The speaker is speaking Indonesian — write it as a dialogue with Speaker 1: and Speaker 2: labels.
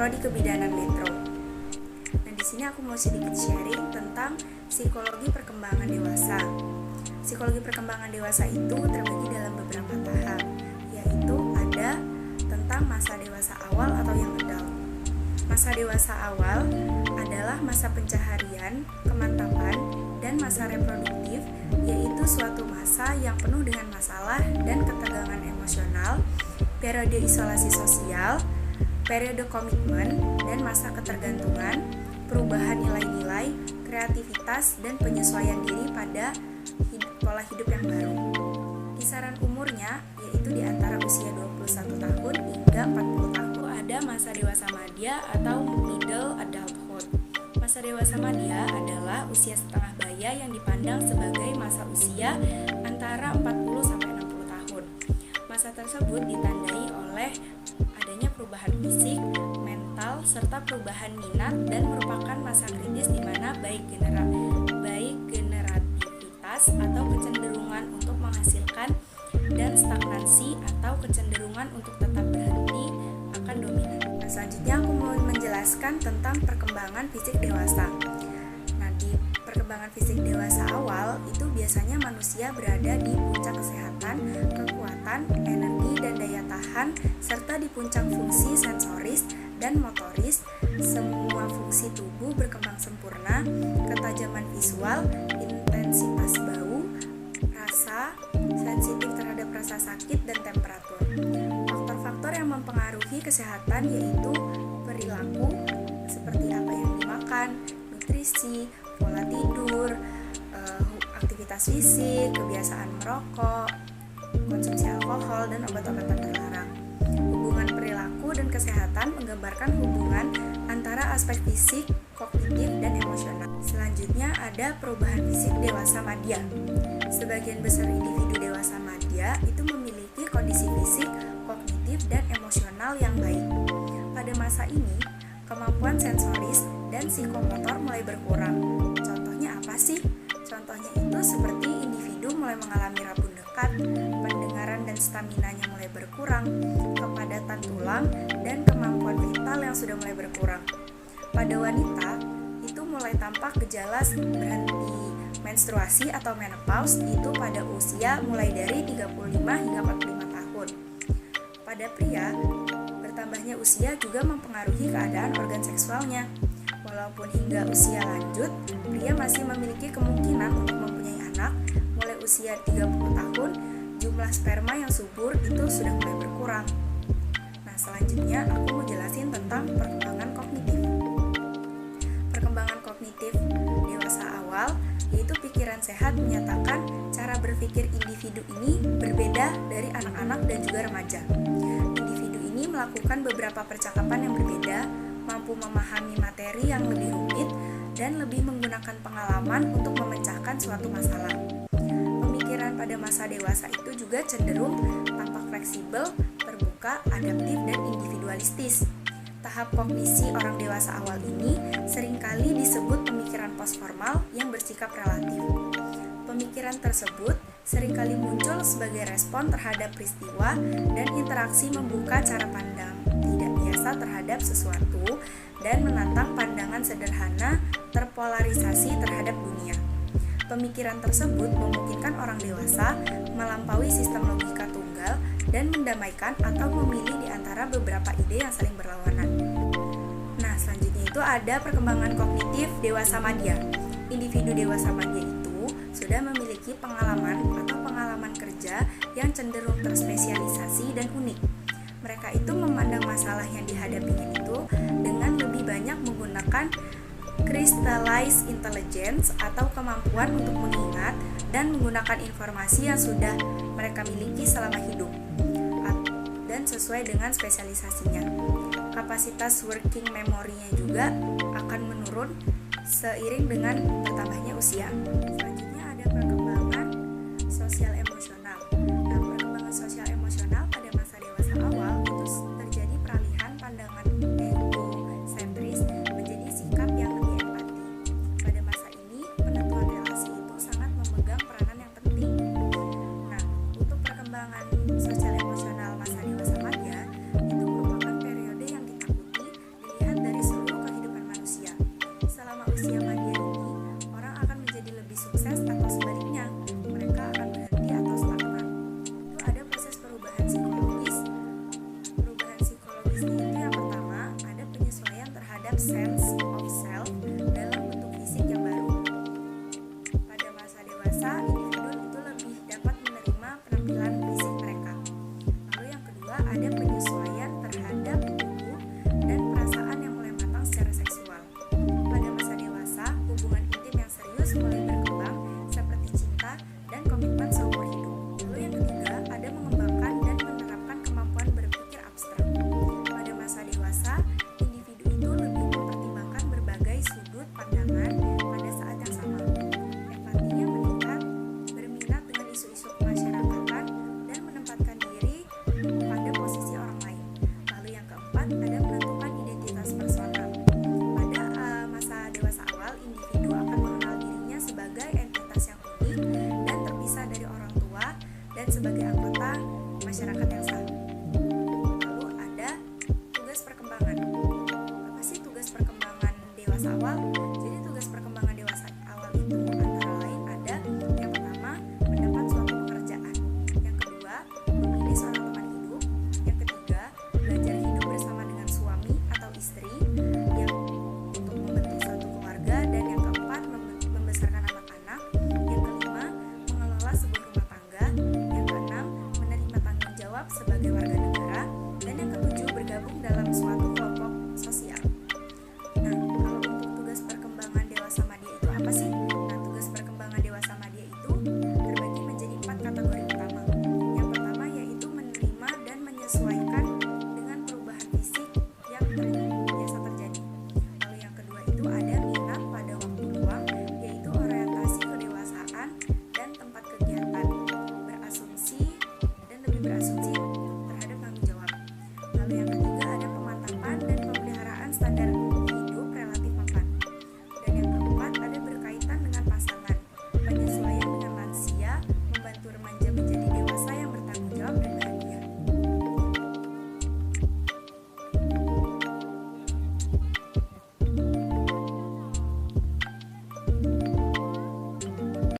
Speaker 1: Prodi Kebidanan Metro. Nah, di sini aku mau sedikit sharing tentang psikologi perkembangan dewasa. Psikologi perkembangan dewasa itu terbagi dalam beberapa tahap, yaitu ada tentang masa dewasa awal atau yang adult. Masa dewasa awal adalah masa pencaharian, kemantapan, dan masa reproduktif, yaitu suatu masa yang penuh dengan masalah dan ketegangan emosional, periode isolasi sosial, periode komitmen, dan masa ketergantungan, perubahan nilai-nilai, kreativitas, dan penyesuaian diri pada pola hidup yang baru. Kisaran umurnya yaitu di antara usia 21 tahun hingga 40 tahun. Ada masa dewasa madya atau middle adulthood. Masa dewasa madya adalah usia setengah baya yang dipandang sebagai masa usia antara 40 sampai 60 tahun. Masa tersebut ditandai oleh adanya perubahan fisik, mental, serta perubahan minat dan merupakan masa kritis di mana baik generativitas atau kecenderungan untuk menghasilkan dan stagnansi atau kecenderungan untuk tetap berhenti akan dominan. Nah, selanjutnya aku mau menjelaskan tentang perkembangan fisik dewasa. Nah, di perkembangan fisik dewasa awal itu biasanya manusia berada di puncak kesehatan, kekuatan, energi dan daya tahan, serta di puncak fungsi sensoris dan motoris. Semua fungsi tubuh berkembang sempurna, ketajaman visual, intensitas bau, rasa, sensitif terhadap rasa sakit dan temperatur. Faktor-faktor yang mempengaruhi kesehatan yaitu perilaku, seperti apa yang dimakan, nutrisi, pola tidur, aktivitas fisik, kebiasaan merokok, konsumsi alkohol, dan obat-obatan terlarang. Hubungan perilaku dan kesehatan menggambarkan hubungan antara aspek fisik, kognitif, dan emosional. Selanjutnya ada perubahan fisik dewasa madya. Sebagian besar individu dewasa madya itu memiliki kondisi fisik, kognitif, dan emosional yang baik. Pada masa ini, kemampuan sensoris dan psikomotor mulai berkurang. Contohnya apa sih? Contohnya itu seperti individu mulai mengalami rabun dekat, pendengaran dan staminanya mulai berkurang, kepadatan tulang, dan kemampuan vital yang sudah mulai berkurang. Pada wanita, itu mulai tampak gejala berhenti menstruasi atau menopause itu pada usia mulai dari 35 hingga 45 tahun. Pada pria, bertambahnya usia juga mempengaruhi keadaan organ seksualnya. Walaupun hingga usia lanjut, pria masih memiliki kemungkinan untuk mempunyai anak. Mulai usia 30 tahun, jumlah sperma yang subur itu sudah mulai berkurang. Nah, selanjutnya aku mau jelasin tentang perkembangan kognitif. Perkembangan kognitif dewasa awal yaitu pikiran sehat menyatakan cara berpikir individu ini berbeda dari anak-anak dan juga remaja. Individu ini melakukan beberapa percakapan yang berbeda, mampu memahami materi yang lebih rumit, dan lebih menggunakan pengalaman untuk memecahkan suatu masalah. Pemikiran pada masa dewasa itu juga cenderung tampak fleksibel, terbuka, adaptif, dan individualistis. Tahap kognisi orang dewasa awal ini seringkali disebut pemikiran postformal yang bersikap relatif. Pemikiran tersebut seringkali muncul sebagai respon terhadap peristiwa dan interaksi membuka cara pandang tidak biasa terhadap sesuatu dan menantang pandangan sederhana terpolarisasi terhadap dunia. Pemikiran tersebut memungkinkan orang dewasa melampaui sistem logika tunggal dan mendamaikan atau memilih di antara beberapa ide yang saling berlawanan. Nah, selanjutnya itu ada perkembangan kognitif dewasa madya. Individu dewasa madya itu sudah memiliki pengalaman atau pengalaman kerja yang cenderung terspesialisasi dan unik. Mereka itu memandang masalah yang dihadapinya itu dengan lebih banyak menggunakan crystallized intelligence atau kemampuan untuk mengingat dan menggunakan informasi yang sudah mereka miliki selama hidup dan sesuai dengan spesialisasinya. Kapasitas working memory-nya juga akan menurun seiring dengan bertambahnya usia.